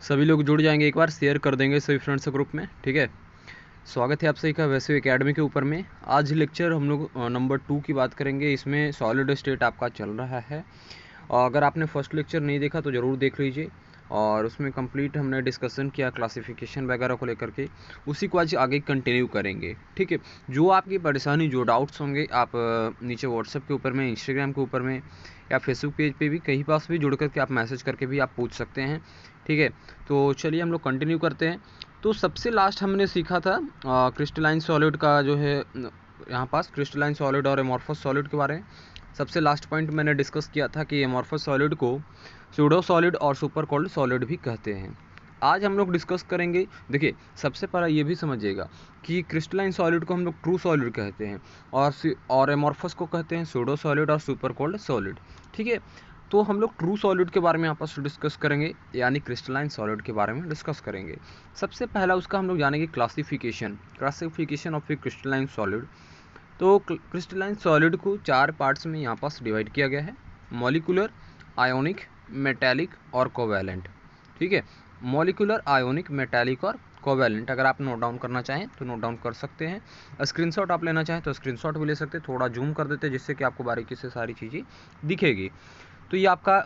सभी लोग जुड़ जाएंगे, एक बार शेयर कर देंगे सभी फ्रेंड्स ग्रुप में। ठीक है, स्वागत है आप सभी का वैसे एकेडमी के ऊपर में। आज लेक्चर हम लोग नंबर 2 की बात करेंगे। इसमें सॉलिड स्टेट आपका चल रहा है, और अगर आपने फर्स्ट लेक्चर नहीं देखा तो ज़रूर देख लीजिए। और उसमें कंप्लीट हमने डिस्कशन किया क्लासिफिकेशन वगैरह को लेकर के, उसी को आज आगे कंटिन्यू करेंगे। ठीक है, जो आपकी परेशानी, जो डाउट्स होंगे, आप नीचे व्हाट्सएप के ऊपर में, इंस्टाग्राम के ऊपर में, या फेसबुक पेज पे भी कहीं पास भी जुड़ करके आप मैसेज करके भी आप पूछ सकते हैं। ठीक है, तो चलिए हम लोग कंटिन्यू करते हैं। तो सबसे लास्ट हमने सीखा था क्रिस्टलाइन सॉलिड का, जो है यहाँ पास क्रिस्टलाइन सॉलिड और एमॉर्फस सॉलिड के बारे में। सबसे लास्ट पॉइंट मैंने डिस्कस किया था कि एमॉर्फस सॉलिड को सूडो सॉलिड और सुपर कोल्ड सॉलिड भी कहते हैं। आज हम लोग डिस्कस करेंगे। देखिए, सबसे पहला ये भी समझिएगा कि क्रिस्टलाइन सॉलिड को हम लोग ट्रू सॉलिड कहते हैं, और एमॉर्फस को कहते हैं सूडो सॉलिड और सुपर कोल्ड सॉलिड। ठीक है, तो हम लोग ट्रू सॉलिड के बारे में आपस में डिस्कस करेंगे, यानी क्रिस्टलाइन सॉलिड के बारे में डिस्कस करेंगे। सबसे पहला उसका हम लोग जानेंगे classification of A crystalline solid. तो क्रिस्टलाइन सॉलिड को 4 पार्ट्स में यहाँ पास डिवाइड किया गया है: मॉलिक्यूलर, आयोनिक, मेटालिक और कोवैलेंट। ठीक है, मॉलिक्यूलर, आयोनिक, मेटालिक और कोवैलेंट। अगर आप नोट डाउन करना चाहें तो नोट डाउन कर सकते हैं, स्क्रीनशॉट आप लेना चाहें तो स्क्रीनशॉट भी ले सकते हैं। थोड़ा जूम कर देते हैं जिससे कि आपको बारीकी से सारी चीज़ें दिखेगी। तो ये आपका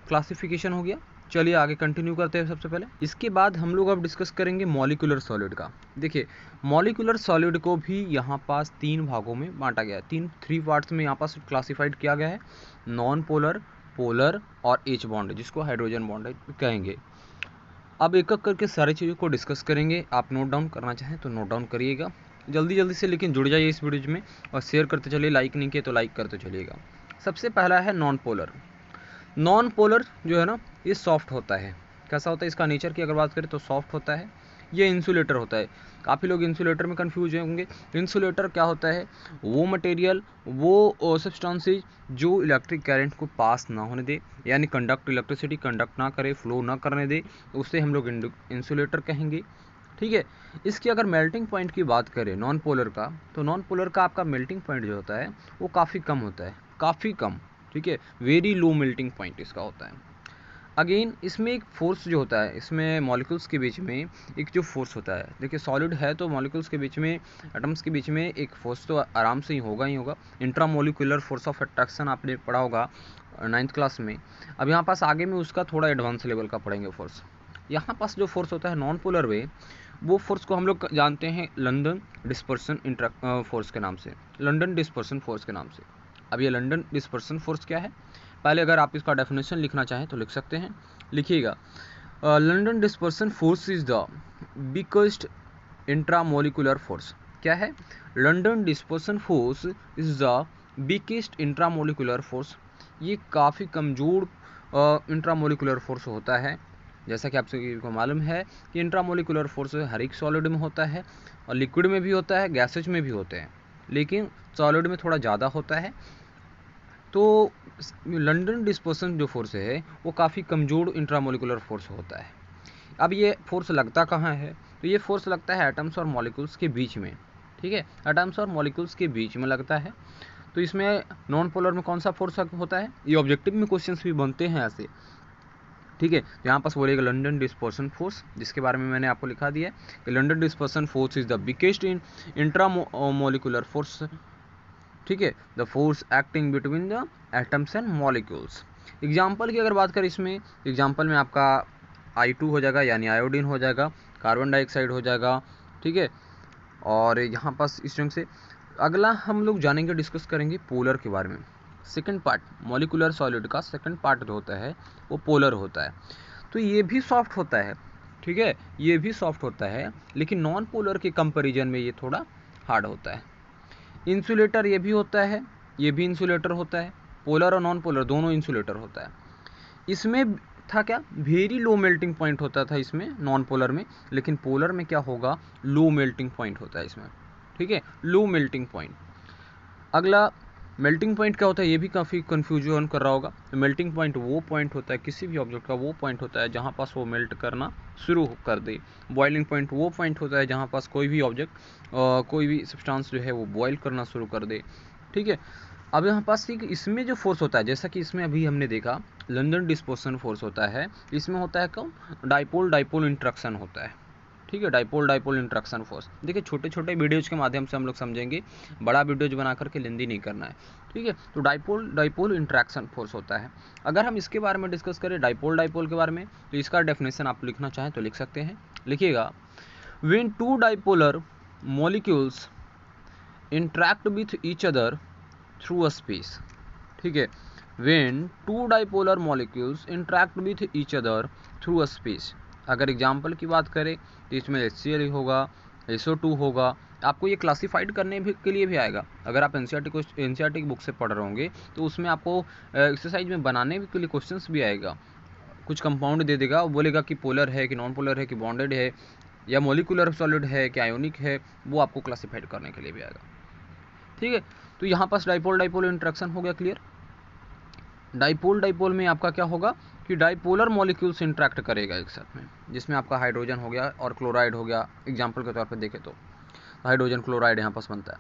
क्लासिफिकेशन हो गया। चलिए आगे कंटिन्यू करते हैं। सबसे पहले इसके बाद हम लोग अब डिस्कस करेंगे मॉलिक्यूलर सॉलिड का। देखिए, मॉलिक्यूलर सॉलिड को भी यहाँ पास 3 भागों में बांटा गया है, 3 पार्ट्स में यहाँ पास क्लासिफाइड किया गया है: नॉन पोलर, पोलर और एच बॉन्ड, जिसको हाइड्रोजन बॉन्ड कहेंगे। अब एक एक करके सारी चीज़ों को डिस्कस करेंगे। आप नोट डाउन करना चाहें तो नोट डाउन करिएगा जल्दी जल्दी से, लेकिन जुड़ जाइए इस वीडियो में और शेयर करते चलिए। लाइक नहीं किए तो लाइक करते चलिएगा। सबसे पहला है नॉन पोलर। नॉन पोलर जो है ना, ये सॉफ्ट होता है। कैसा होता है इसका नेचर की अगर बात करें तो सॉफ्ट होता है। ये इंसुलेटर होता है। काफ़ी लोग इंसुलेटर में कंफ्यूज होंगे। इंसुलेटर क्या होता है? वो मटेरियल, वो सब्सटेंसेज जो इलेक्ट्रिक करंट को पास ना होने दे, यानी इलेक्ट्रिसिटी कंडक्ट ना करे, फ्लो ना करने दे, तो उससे हम लोग इंसुलेटर कहेंगे। ठीक है, इसकी अगर मेल्टिंग पॉइंट की बात करें नॉन पोलर का, तो नॉन पोलर का आपका मेल्टिंग पॉइंट जो होता है वो काफ़ी कम होता है, काफ़ी कम। ठीक है, वेरी लो मेल्टिंग पॉइंट इसका होता है। अगेन इसमें एक फोर्स जो होता है, इसमें मॉलिक्यूल्स के बीच में एक जो फोर्स होता है, देखिए सॉलिड है तो मॉलिक्यूल्स के बीच में, एटम्स के बीच में एक फोर्स तो आराम से ही होगा। इंट्रामोलिकुलर फोर्स ऑफ अट्रैक्शन आपने पढ़ा होगा 9th क्लास में। अब यहाँ पास आगे में उसका थोड़ा एडवांस लेवल का पढ़ेंगे फोर्स। यहाँ पास जो फोर्स होता है नॉन पोलर वे, वो फोर्स को हम लोग जानते हैं लंदन डिस्पर्सन फोर्स के नाम से, लंदन डिस्पर्सन फोर्स के नाम से। अब ये लंदन डिस्पर्सन फोर्स क्या है? पहले अगर आप इसका डेफिनेशन लिखना चाहें तो लिख सकते हैं, लिखिएगा। London dispersion force is the biggest intramolecular force. क्या है? London dispersion force is the biggest intramolecular force. ये काफ़ी कमज़ोर इंट्रामोलिकुलर फोर्स होता है। जैसा कि आप सभी को मालूम है कि इंट्रामोलिकुलर फोर्स हर एक सॉलिड में होता है, और लिक्विड में भी होता है, गैसेज में भी होते हैं, लेकिन सॉलिड में थोड़ा ज़्यादा होता है। तो लंदन डिस्पर्सन जो फोर्स है वो काफ़ी कमज़ोर इंट्रामोलिकुलर फोर्स होता है। अब ये फोर्स लगता कहाँ है? तो ये फोर्स लगता है एटम्स और मॉलिक्यूल्स के बीच में। ठीक है, एटम्स और मॉलिक्यूल्स के बीच में लगता है। तो इसमें नॉन पोलर में कौन सा फोर्स होता है? ये ऑब्जेक्टिव में क्वेश्चंस भी बनते हैं ऐसे। ठीक है, तो यहाँ पास बोलेगा लंदन डिस्पर्सन फोर्स, जिसके बारे में मैंने आपको लिखा दिया है कि London dispersion force is the biggest intramolecular force. ठीक है, the force acting between the atoms and molecules. Example की अगर बात करें इसमें, एग्जाम्पल में आपका I2 हो जाएगा, यानी आयोडीन हो जाएगा, कार्बन डाइऑक्साइड हो जाएगा। ठीक है, और यहाँ पास इस ढंग से अगला हम लोग जानेंगे, डिस्कस करेंगे पोलर के बारे में। सेकंड पार्ट मॉलिक्यूलर सॉलिड का सेकंड पार्ट जो होता है वो पोलर होता है। तो ये भी सॉफ्ट होता है। ठीक है, ये भी सॉफ्ट होता है, लेकिन नॉन पोलर के कंपैरिजन में ये थोड़ा हार्ड होता है। इंसुलेटर ये भी होता है, ये भी इंसुलेटर होता है। पोलर और नॉन पोलर दोनों इंसुलेटर होता है। इसमें था क्या? वेरी लो मेल्टिंग पॉइंट होता था इसमें नॉन पोलर में, लेकिन पोलर में क्या होगा? लो मेल्टिंग पॉइंट होता है इसमें। ठीक है, लो मेल्टिंग पॉइंट। अगला मेल्टिंग पॉइंट क्या होता है? ये भी काफ़ी कन्फ्यूजन कर रहा होगा। मेल्टिंग पॉइंट वो पॉइंट होता है किसी भी ऑब्जेक्ट का, वो पॉइंट होता है जहाँ पास वो मेल्ट करना शुरू कर दे। बॉइलिंग पॉइंट वो पॉइंट होता है जहाँ पास कोई भी ऑब्जेक्ट, कोई भी सब्सटेंस जो है वो बॉयल करना शुरू कर दे। ठीक है, अब यहाँ पास इसमें जो फोर्स होता है, जैसा कि इसमें अभी हमने देखा लंदन डिस्पर्सन फोर्स होता है, इसमें होता है कौन, डाइपोल डाइपोल इंट्रैक्शन होता है, ठीक है, डाइपोल डाइपोल इंट्रैक्शन फोर्स। देखिए छोटे छोटे वीडियोज़ के माध्यम से हम लोग समझेंगे, बड़ा वीडियोज बना करके लेंदी नहीं करना है, ठीक है। तो डाइपोल डाइपोल इंट्रैक्शन फोर्स होता है। अगर हम इसके बारे में डिस्कस करें डाइपोल डाइपोल के बारे में, तो इसका डेफिनेशन आप लिखना चाहें तो लिख सकते हैं, लिखिएगा, when two dipolar molecules interact with each other through a space, ठीक है, when two dipolar molecules interact with each other through a space. अगर एग्जाम्पल की बात करें तो इसमें HCl होगा, SO2 होगा, आपको ये क्लासीफाइड करने भी के लिए भी आएगा। अगर आप NCERT की बुक से पढ़ रहे होंगे तो उसमें आपको एक्सरसाइज में बनाने के लिए क्वेश्चंस भी आएगा, कुछ कंपाउंड दे देगा, वो बोलेगा कि पोलर है कि नॉन पोलर है कि बॉन्डेड है या मोलिकुलर सॉलिड है कि आयोनिक है, वो आपको क्लासीफाइड करने के लिए भी आएगा, ठीक है। तो यहाँ पास डाइपोल डाइपोल इंट्रैक्शन हो गया क्लियर। डाइपोल डाइपोल में आपका क्या होगा कि डाइपोलर मॉलिक्यूल्स इंट्रैक्ट करेगा एक साथ में, जिसमें आपका हाइड्रोजन हो गया और क्लोराइड हो गया, एग्जाम्पल के तौर पर देखें तो हाइड्रोजन क्लोराइड यहाँ पास बनता है।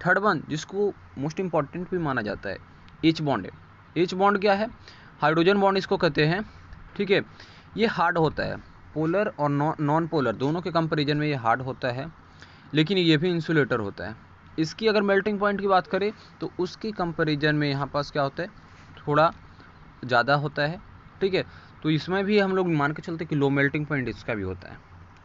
थर्ड वन जिसको मोस्ट इंपॉर्टेंट भी माना जाता है, H बॉन्ड है। H बॉन्ड क्या है, हाइड्रोजन बॉन्ड इसको कहते हैं, ठीक है। ये हार्ड होता है, पोलर और नॉन पोलर दोनों के कंपेरिजन में ये हार्ड होता है, लेकिन ये भी इंसुलेटर होता है। इसकी अगर मेल्टिंग पॉइंट की बात करें तो उसकी कंपेरिजन में यहाँ पास क्या होता है, थोड़ा ज़्यादा होता है, ठीक है। तो इसमें भी हम लोग मान के चलते कि लो मेल्टिंग पॉइंट इसका भी होता है।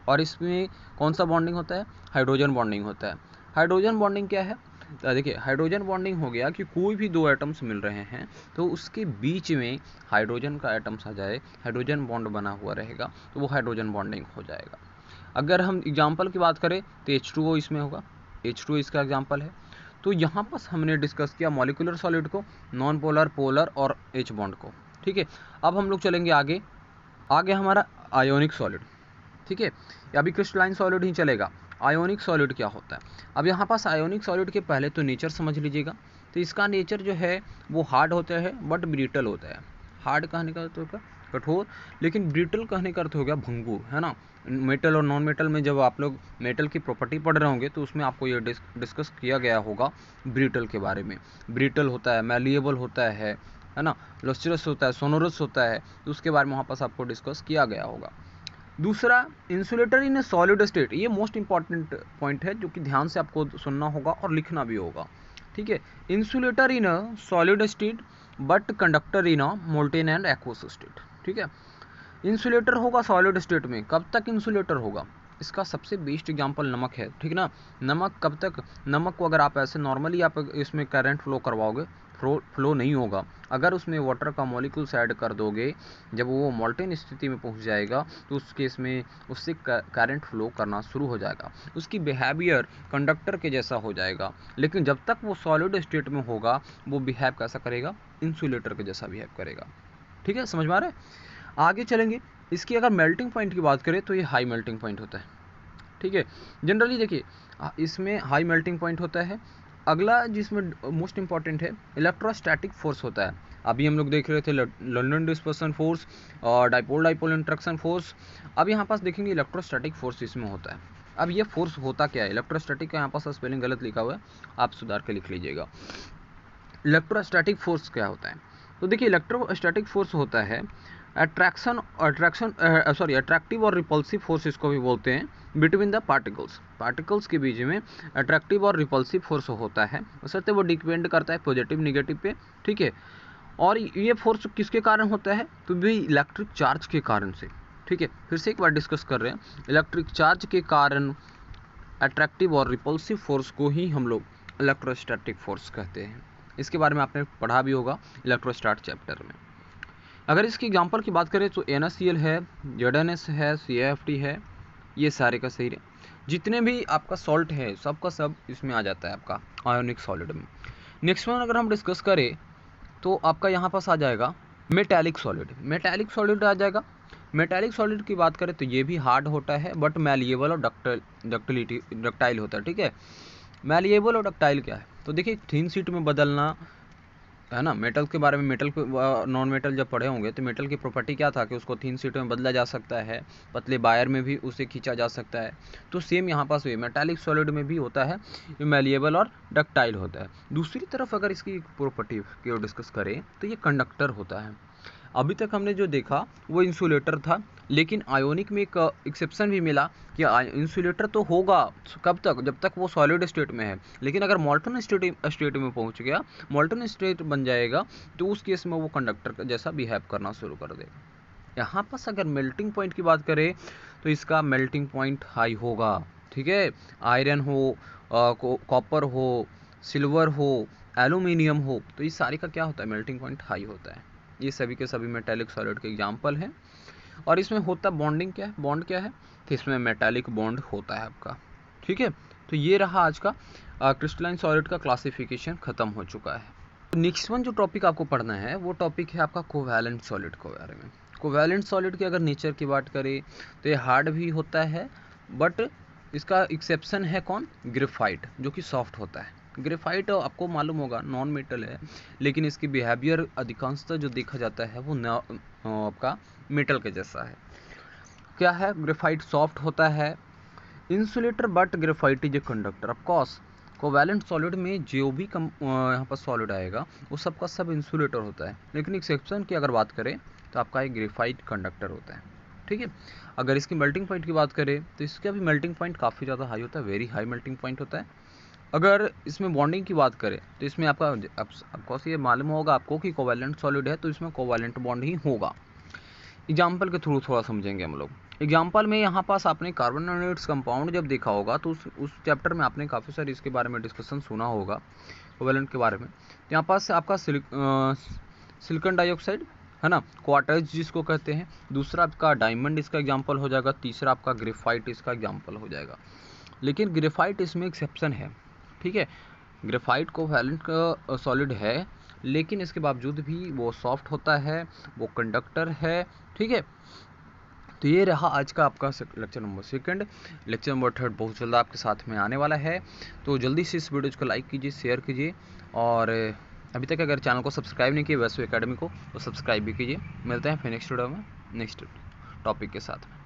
और इसमें कौन सा बॉन्डिंग होता है, हाइड्रोजन बॉन्डिंग होता है। हाइड्रोजन बॉन्डिंग क्या है, तो देखिए हाइड्रोजन बॉन्डिंग हो गया कि कोई भी दो एटम्स मिल रहे हैं तो उसके बीच में हाइड्रोजन का एटम्स आ जाए, हाइड्रोजन बॉन्ड बना हुआ रहेगा, तो वो हाइड्रोजन बॉन्डिंग हो जाएगा। अगर हम एग्जाम्पल की बात करें तो H2O इसमें होगा, H2O इसका एग्जाम्पल है। तो यहाँ पर हमने डिस्कस किया मॉलिकुलर सॉलिड को, नॉन पोलर, पोलर और H बॉन्ड को, ठीक है। अब हम लोग चलेंगे आगे, आगे हमारा आयोनिक सॉलिड, ठीक है, अभी क्रिस्टलाइन सॉलिड ही चलेगा। आयोनिक सॉलिड क्या होता है, अब यहाँ पास आयोनिक सॉलिड के पहले तो नेचर समझ लीजिएगा। तो इसका नेचर जो है वो हार्ड होता है बट ब्रिटल होता है। हार्ड कहने का अर्थ होगा कठोर, लेकिन ब्रिटल कहने का अर्थ हो गया भंगुर, है ना। मेटल और नॉन मेटल में जब आप लोग मेटल की प्रॉपर्टी पढ़ रहे होंगे तो उसमें आपको ये डिस्कस किया गया होगा ब्रिटल के बारे में। ब्रिटल होता है, मैलिएबल होता है ना, लस्ट्रस होता है, सोनोरस होता है, तो उसके बारे में वहाँ पास आपको डिस्कस किया गया होगा। दूसरा, इंसुलेटर इन ए सॉलिड स्टेट, ये मोस्ट इंपॉर्टेंट पॉइंट है जो कि ध्यान से आपको सुनना होगा और लिखना भी होगा, ठीक है। Insulator in a solid state but conductor in a molten and aqueous state, ठीक है। इंसुलेटर होगा सॉलिड स्टेट में, कब तक इंसुलेटर होगा, इसका सबसे बेस्ट एग्जांपल नमक है, ठीक ना। नमक कब तक, नमक को अगर आप ऐसे नॉर्मली आप इसमें करंट फ्लो करवाओगे, फ्लो नहीं होगा। अगर उसमें वाटर का मॉलिक्यूल्स ऐड कर दोगे, जब वो मोल्टेन स्थिति में पहुंच जाएगा तो उस केस में उससे करंट फ्लो करना शुरू हो जाएगा, उसकी बिहेवियर कंडक्टर के जैसा हो जाएगा। लेकिन जब तक वो सॉलिड स्टेट में होगा वो बिहेव कैसा करेगा, इंसुलेटर के जैसा बिहेव करेगा, ठीक है, समझ में आ रहा है। आगे चलेंगे, इसकी अगर मेल्टिंग पॉइंट की बात करें तो ये हाई मेल्टिंग पॉइंट होता है, ठीक है। जनरली देखिए इसमें हाई मेल्टिंग पॉइंट होता है। अगला जिसमें मोस्ट इंपॉर्टेंट है इलेक्ट्रोस्टैटिक फोर्स होता है। अभी हम लोग देख रहे थे लंदन डिस्पर्सन फोर्स और डाइपोल डाइपोल इंट्रैक्शन फोर्स। अब यहाँ पास देखेंगे इलेक्ट्रोस्टैटिक फोर्स इसमें होता है। अब ये फोर्स होता क्या है, इलेक्ट्रोस्टैटिक का यहाँ पास स्पेलिंग गलत लिखा हुआ है, आप सुधार के लिख लीजिएगा। इलेक्ट्रोस्टैटिक फोर्स क्या होता है, तो देखिए इलेक्ट्रोस्टैटिक फोर्स होता है अट्रैक्टिव और रिपल्सिव फोर्स इसको भी बोलते हैं, बिटवीन द पार्टिकल्स के बीच में अट्रैक्टिव और रिपल्सिव फोर्स होता है। उससे वो डिपेंड करता है पॉजिटिव निगेटिव पे, ठीक है। और ये फोर्स किसके कारण होता है, तो भी इलेक्ट्रिक चार्ज के कारण से, ठीक है। फिर से एक बार डिस्कस कर रहे हैं, इलेक्ट्रिक चार्ज के कारण अट्रैक्टिव और रिपल्सिव फोर्स को ही हम लोग इलेक्ट्रोस्टैटिक फोर्स कहते हैं। इसके बारे में आपने पढ़ा भी होगा इलेक्ट्रोस्टैट चैप्टर में। अगर इसकी एग्जांपल की बात करें तो NaCl है, ZnS है, CaFT है, ये सारे का सही है। जितने भी आपका सॉल्ट है सब का सब इसमें आ जाता है आपका आयोनिक सॉलिड में। नेक्स्ट वन अगर हम डिस्कस करें तो आपका यहाँ पास आ जाएगा मेटालिक सॉलिड आ जाएगा। मेटालिक सॉलिड की बात करें तो ये भी हार्ड होता है बट मैलिएबल और डक्टाइल होता है, ठीक है। मैलिएबल और डक्टाइल क्या है, तो देखिए थिन शीट में बदलना, है ना। मेटल के बारे में, मेटल नॉन मेटल जब पढ़े होंगे तो मेटल की प्रॉपर्टी क्या था कि उसको थिन शीटों में बदला जा सकता है, पतले वायर में भी उसे खींचा जा सकता है। तो सेम यहाँ पास हुई मेटालिक सॉलिड में भी होता है, मैलिएबल और डक्टाइल होता है। दूसरी तरफ अगर इसकी प्रॉपर्टी की ओर डिस्कस करें तो ये कंडक्टर होता है। अभी तक हमने जो देखा वो इंसुलेटर था, लेकिन आयोनिक में एक एक्सेप्शन भी मिला कि इंसुलेटर तो होगा कब तक, जब तक वो सॉलिड स्टेट में है। लेकिन अगर मॉल्टन स्टेट में पहुंच गया, मॉल्टन स्टेट बन जाएगा, तो उस केस में वो कंडक्टर जैसा बिहेव करना शुरू कर देगा। यहाँ पर अगर मेल्टिंग पॉइंट की बात करें तो इसका मेल्टिंग पॉइंट हाई होगा। ठीक है, आयरन हो, कॉपर हो, सिल्वर हो, एल्यूमिनियम हो, तो इस सारे का क्या होता है, मेल्टिंग पॉइंट हाई होता है। ये सभी के सभी मेटालिक सॉलिड के एग्जाम्पल हैं। और इसमें होता बॉन्डिंग क्या है, बॉन्ड क्या है, तो इसमें मेटालिक बॉन्ड होता है आपका। ठीक है, तो ये रहा आज का क्रिस्टलाइन सॉलिड का क्लासिफिकेशन खत्म हो चुका है। नेक्स्ट वन जो टॉपिक आपको पढ़ना है वो टॉपिक है आपका कोवैलेंट सॉलिड के बारे में। कोवैलेंट सॉलिड की अगर नेचर की बात करें तो ये हार्ड भी होता है, बट इसका एक्सेप्शन है कौन, ग्रेफाइट, जो कि सॉफ्ट होता है। ग्रेफाइट आपको मालूम होगा नॉन मेटल है, लेकिन इसकी बिहेवियर अधिकांशतः जो देखा जाता है वो आपका मेटल के जैसा है। क्या है, ग्रेफाइट सॉफ्ट होता है, insulator, but graphite is a conductor. Of course covalent solid में जो भी यहाँ पर सॉलिड आएगा वो सबका सब इंसुलेटर होता है, लेकिन एक्सेप्शन की अगर बात करें तो आपका एक ग्रेफाइट कंडक्टर होता है। ठीक है, अगर इसकी मेल्टिंग पॉइंट की बात करें तो इसका भी मेल्टिंग पॉइंट काफ़ी ज़्यादा हाई होता है, वेरी हाई मेल्टिंग पॉइंट होता है। अगर इसमें बॉन्डिंग की बात करें तो इसमें आपका ऑफकोर्स ये मालूम होगा आपको कि कोवैलेंट सॉलिड है तो इसमें कोवैलेंट बॉन्ड ही होगा। एग्जाम्पल के थ्रू थोड़ा समझेंगे हम लोग। एग्जाम्पल में यहाँ पास आपने कार्बोनेट्स कंपाउंड जब देखा होगा तो उस चैप्टर में आपने काफ़ी सारी इसके बारे में डिस्कशन सुना होगा कोवैलेंट के बारे में। तो यहाँ पास आपका सिलिकॉन डाइऑक्साइड है ना, क्वार्टज जिसको कहते हैं, दूसरा आपका डायमंड इसका एग्जाम्पल हो जाएगा, तीसरा आपका ग्रेफाइट इसका एग्जाम्पल हो जाएगा। लेकिन ग्रेफाइट इसमें एक्सेप्शन है। ठीक है, ग्रेफाइट कोवैलेंट का सॉलिड है, लेकिन इसके बावजूद भी वो सॉफ्ट होता है, वो कंडक्टर है। ठीक है, तो ये रहा आज का आपका लेक्चर नंबर 2। लेक्चर नंबर 3 बहुत जल्द आपके साथ में आने वाला है, तो जल्दी से इस वीडियो को लाइक कीजिए, शेयर कीजिए, और अभी तक अगर चैनल को सब्सक्राइब नहीं किया वैसे एकेडमी को तो सब्सक्राइब भी कीजिए। मिलते हैं फिर नेक्स्ट वीडियो में नेक्स्ट टॉपिक के साथ में।